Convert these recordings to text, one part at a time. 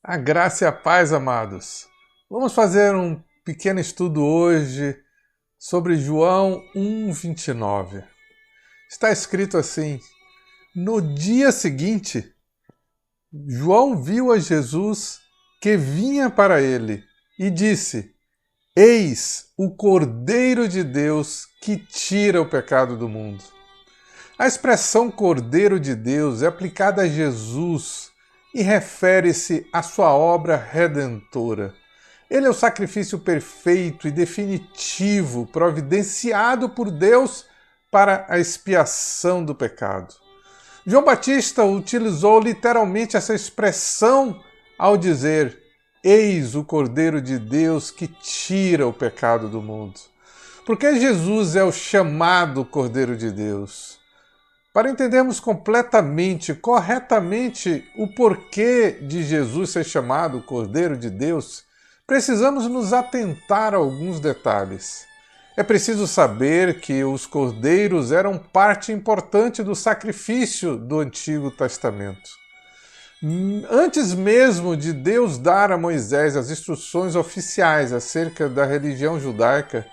A graça e a paz, amados. Vamos fazer um pequeno estudo hoje sobre João 1:29. Está escrito assim: no dia seguinte, João viu a Jesus que vinha para ele e disse: Eis o Cordeiro de Deus que tira o pecado do mundo. A expressão Cordeiro de Deus é aplicada a Jesus e refere-se à sua obra redentora. Ele é o sacrifício perfeito e definitivo providenciado por Deus para a expiação do pecado. João Batista utilizou literalmente essa expressão ao dizer: Eis o Cordeiro de Deus que tira o pecado do mundo. Porque Jesus é o chamado Cordeiro de Deus. Para entendermos completamente, corretamente o porquê de Jesus ser chamado Cordeiro de Deus, precisamos nos atentar a alguns detalhes. É preciso saber que os cordeiros eram parte importante do sacrifício do Antigo Testamento. Antes mesmo de Deus dar a Moisés as instruções oficiais acerca da religião judaica,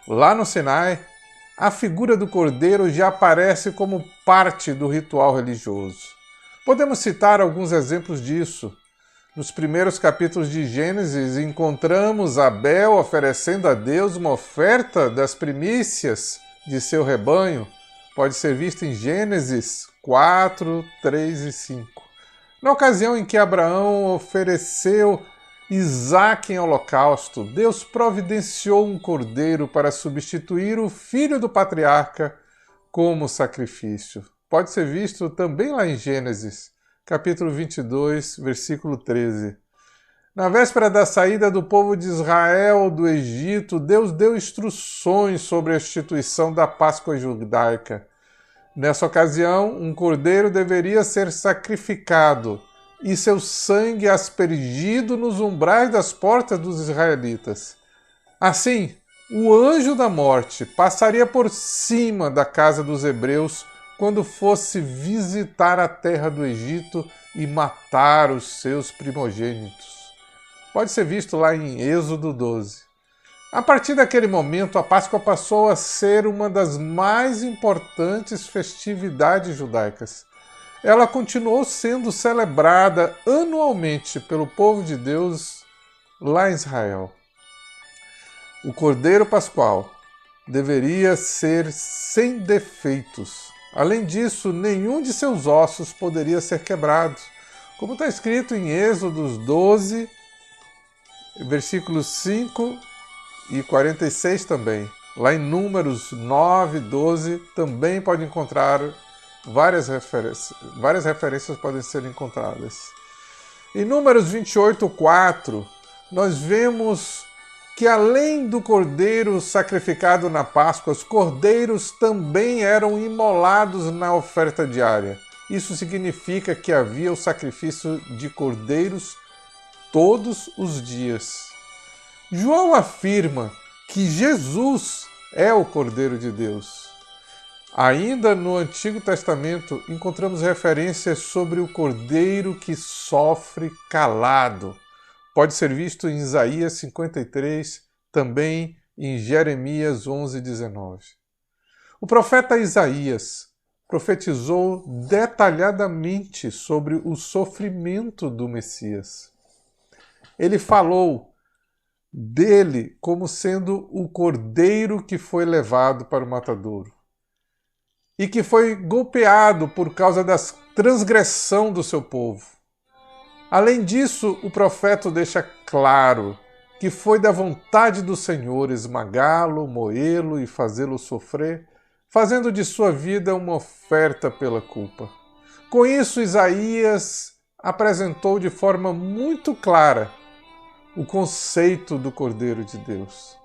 lá no Sinai, a figura do cordeiro já aparece como parte do ritual religioso. Podemos citar alguns exemplos disso. Nos primeiros capítulos de Gênesis, encontramos Abel oferecendo a Deus uma oferta das primícias de seu rebanho. Pode ser visto em Gênesis 4, 3 e 5. Na ocasião em que Abraão ofereceu Isaque em holocausto, Deus providenciou um cordeiro para substituir o filho do patriarca como sacrifício. Pode ser visto também lá em Gênesis, capítulo 22, versículo 13. Na véspera da saída do povo de Israel do Egito, Deus deu instruções sobre a instituição da Páscoa judaica. Nessa ocasião, um cordeiro deveria ser sacrificado e seu sangue aspergido nos umbrais das portas dos israelitas. Assim, o anjo da morte passaria por cima da casa dos hebreus quando fosse visitar a terra do Egito e matar os seus primogênitos. Pode ser visto lá em Êxodo 12. A partir daquele momento, a Páscoa passou a ser uma das mais importantes festividades judaicas. Ela continuou sendo celebrada anualmente pelo povo de Deus lá em Israel. O Cordeiro Pascual deveria ser sem defeitos. Além disso, nenhum de seus ossos poderia ser quebrado, como está escrito em Êxodo 12, versículos 5 e 46 também. Lá em Números 9, 12 também pode encontrar várias referências podem ser encontradas. Em Números 28, 4, nós vemos que além do cordeiro sacrificado na Páscoa, os cordeiros também eram imolados na oferta diária. Isso significa que havia o sacrifício de cordeiros todos os dias. João afirma que Jesus é o Cordeiro de Deus. Ainda no Antigo Testamento, encontramos referências sobre o cordeiro que sofre calado. Pode ser visto em Isaías 53, também em Jeremias 11, 19. O profeta Isaías profetizou detalhadamente sobre o sofrimento do Messias. Ele falou dele como sendo o cordeiro que foi levado para o matadouro e que foi golpeado por causa da transgressão do seu povo. Além disso, o profeta deixa claro que foi da vontade do Senhor esmagá-lo, moê-lo e fazê-lo sofrer, fazendo de sua vida uma oferta pela culpa. Com isso, Isaías apresentou de forma muito clara o conceito do Cordeiro de Deus.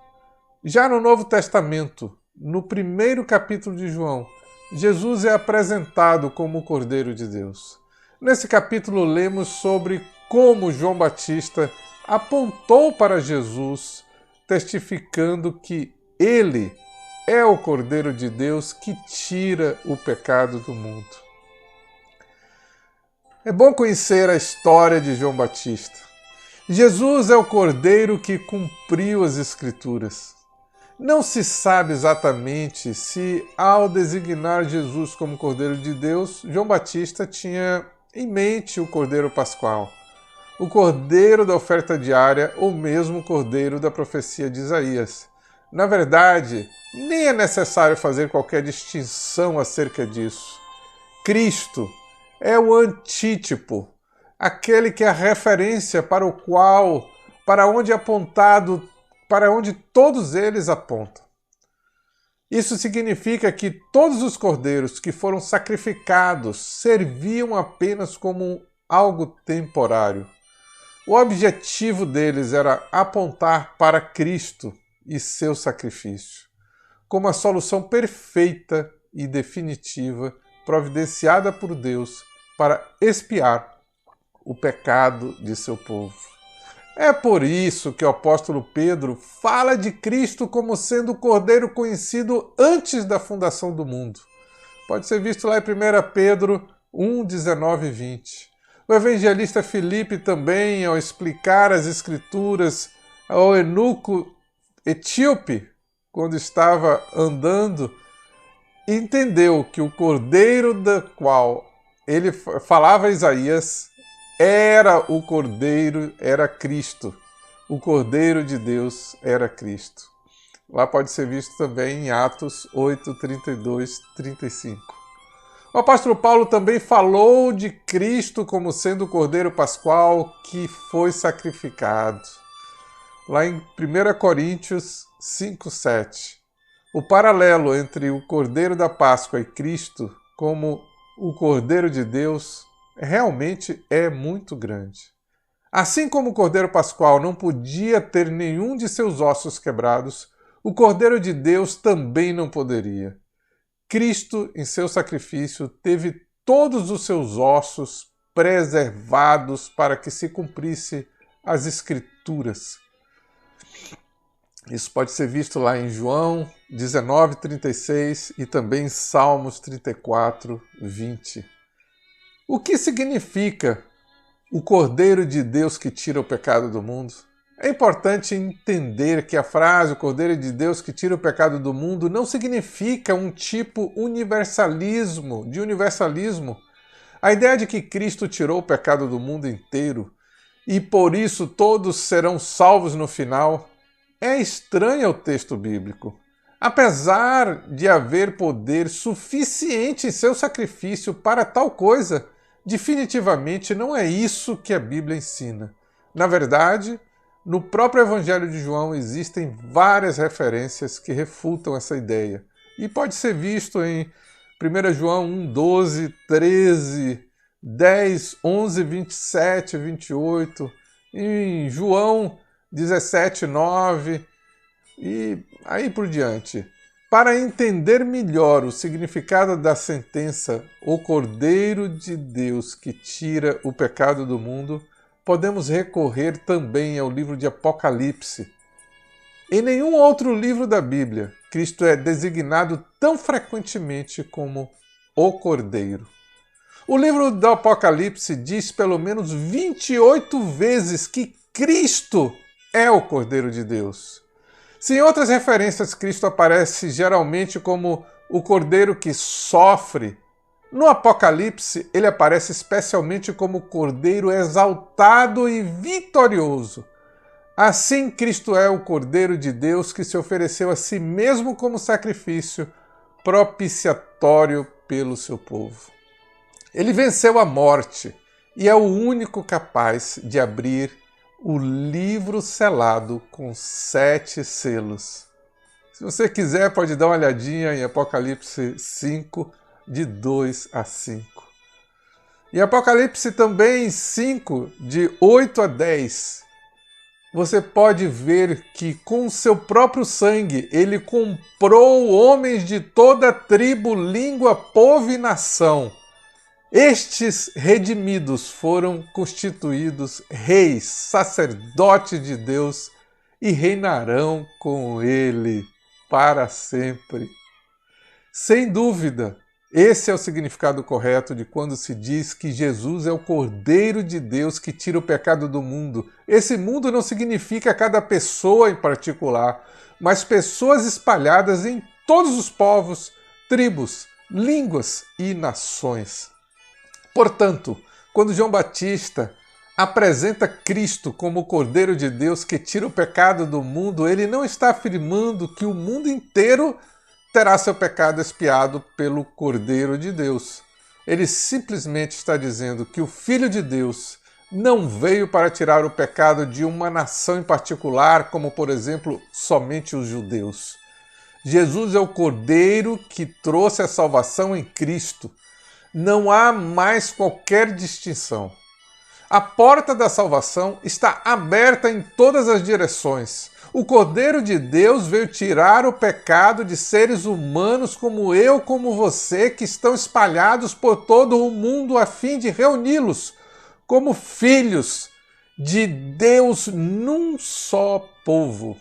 Já no Novo Testamento, no primeiro capítulo de João, Jesus é apresentado como o Cordeiro de Deus. Nesse capítulo lemos sobre como João Batista apontou para Jesus, testificando que ele é o Cordeiro de Deus que tira o pecado do mundo. É bom conhecer a história de João Batista. Jesus é o Cordeiro que cumpriu as Escrituras. Não se sabe exatamente se, ao designar Jesus como Cordeiro de Deus, João Batista tinha em mente o Cordeiro Pascual, o Cordeiro da oferta diária ou mesmo o Cordeiro da profecia de Isaías. Na verdade, nem é necessário fazer qualquer distinção acerca disso. Cristo é o antítipo, aquele que é a referência para onde todos eles apontam. Isso significa que todos os cordeiros que foram sacrificados serviam apenas como algo temporário. O objetivo deles era apontar para Cristo e seu sacrifício, como a solução perfeita e definitiva providenciada por Deus para expiar o pecado de seu povo. É por isso que o apóstolo Pedro fala de Cristo como sendo o Cordeiro conhecido antes da fundação do mundo. Pode ser visto lá em 1 Pedro 1, 19 e 20. O evangelista Filipe também, ao explicar as Escrituras ao eunuco etíope, quando estava andando, entendeu que o Cordeiro da qual ele falava a Isaías era o Cordeiro, era Cristo. O Cordeiro de Deus era Cristo. Lá pode ser visto também em Atos 8, 32, 35. O apóstolo Paulo também falou de Cristo como sendo o Cordeiro Pascual que foi sacrificado. Lá em 1 Coríntios 5, 7. O paralelo entre o Cordeiro da Páscoa e Cristo como o Cordeiro de Deus realmente é muito grande. Assim como o Cordeiro Pascual não podia ter nenhum de seus ossos quebrados, o Cordeiro de Deus também não poderia. Cristo, em seu sacrifício, teve todos os seus ossos preservados para que se cumprisse as Escrituras. Isso pode ser visto lá em João 19, 36 e também em Salmos 34, 20. O que significa o Cordeiro de Deus que tira o pecado do mundo? É importante entender que a frase, o Cordeiro de Deus que tira o pecado do mundo, não significa um tipo de universalismo. A ideia de que Cristo tirou o pecado do mundo inteiro e por isso todos serão salvos no final é estranha ao texto bíblico. Apesar de haver poder suficiente em seu sacrifício para tal coisa, definitivamente não é isso que a Bíblia ensina. Na verdade, no próprio Evangelho de João existem várias referências que refutam essa ideia. E pode ser visto em 1 João 1, 12, 13, 10, 11, 27, 28, em João 17, 9 e aí por diante. Para entender melhor o significado da sentença O Cordeiro de Deus que tira o pecado do mundo, podemos recorrer também ao livro de Apocalipse. Em nenhum outro livro da Bíblia, Cristo é designado tão frequentemente como o Cordeiro. O livro do Apocalipse diz pelo menos 28 vezes que Cristo é o Cordeiro de Deus. Se em outras referências Cristo aparece geralmente como o Cordeiro que sofre, no Apocalipse ele aparece especialmente como o Cordeiro exaltado e vitorioso. Assim, Cristo é o Cordeiro de Deus que se ofereceu a si mesmo como sacrifício propiciatório pelo seu povo. Ele venceu a morte e é o único capaz de abrir o livro selado com 7 selos. Se você quiser, pode dar uma olhadinha em Apocalipse 5, de 2 a 5. Em Apocalipse também 5, de 8 a 10, você pode ver que com seu próprio sangue ele comprou homens de toda tribo, língua, povo e nação. Estes redimidos foram constituídos reis, sacerdotes de Deus e reinarão com ele para sempre. Sem dúvida, Esse é o significado correto de quando se diz que Jesus é o Cordeiro de Deus que tira o pecado do mundo. Esse mundo não significa cada pessoa em particular, mas pessoas espalhadas em todos os povos, tribos, línguas e nações. Portanto, quando João Batista apresenta Cristo como o Cordeiro de Deus que tira o pecado do mundo, ele não está afirmando que o mundo inteiro terá seu pecado expiado pelo Cordeiro de Deus. Ele simplesmente está dizendo que o Filho de Deus não veio para tirar o pecado de uma nação em particular, como, por exemplo, somente os judeus. Jesus é o Cordeiro que trouxe a salvação em Cristo. Não há mais qualquer distinção. A porta da salvação está aberta em todas as direções. O Cordeiro de Deus veio tirar o pecado de seres humanos como eu, como você, que estão espalhados por todo o mundo a fim de reuni-los como filhos de Deus num só povo.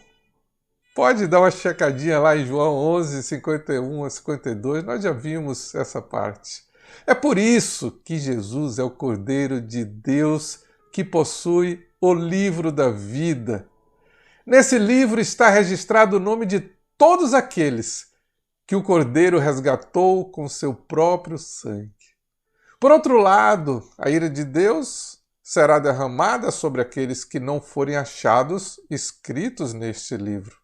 Pode dar uma checadinha lá em João 11, 51 a 52, nós já vimos essa parte. É por isso que Jesus é o Cordeiro de Deus que possui o livro da vida. Nesse livro está registrado o nome de todos aqueles que o Cordeiro resgatou com seu próprio sangue. Por outro lado, a ira de Deus será derramada sobre aqueles que não forem achados escritos neste livro.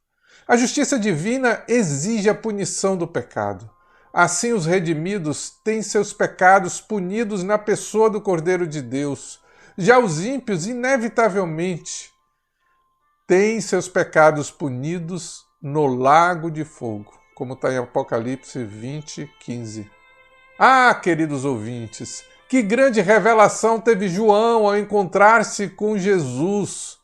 A justiça divina exige a punição do pecado. Assim, os redimidos têm seus pecados punidos na pessoa do Cordeiro de Deus. Já os ímpios, inevitavelmente, têm seus pecados punidos no lago de fogo, como está em Apocalipse 20, 15. Ah, queridos ouvintes, que grande revelação teve João ao encontrar-se com Jesus!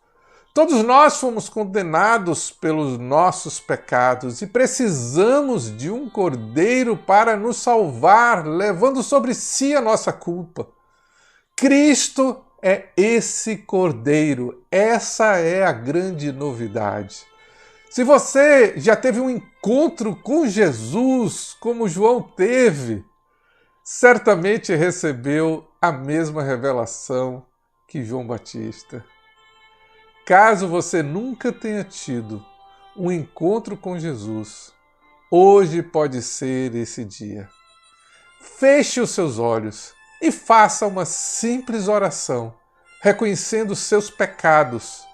Todos nós fomos condenados pelos nossos pecados e precisamos de um Cordeiro para nos salvar, levando sobre si a nossa culpa. Cristo é esse Cordeiro, essa é a grande novidade. Se você já teve um encontro com Jesus, como João teve, certamente recebeu a mesma revelação que João Batista. Caso você nunca tenha tido um encontro com Jesus, hoje pode ser esse dia. Feche os seus olhos e faça uma simples oração, reconhecendo seus pecados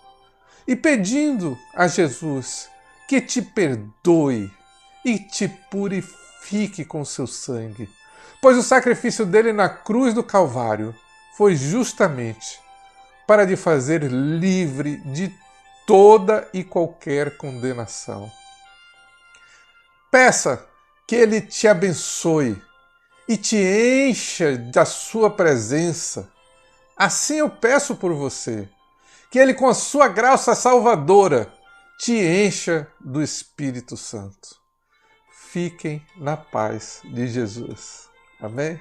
e pedindo a Jesus que te perdoe e te purifique com seu sangue, pois o sacrifício dele na cruz do Calvário foi justamente para te fazer livre de toda e qualquer condenação. Peça que ele te abençoe e te encha da sua presença. Assim eu peço por você, que ele com a sua graça salvadora te encha do Espírito Santo. Fiquem na paz de Jesus. Amém?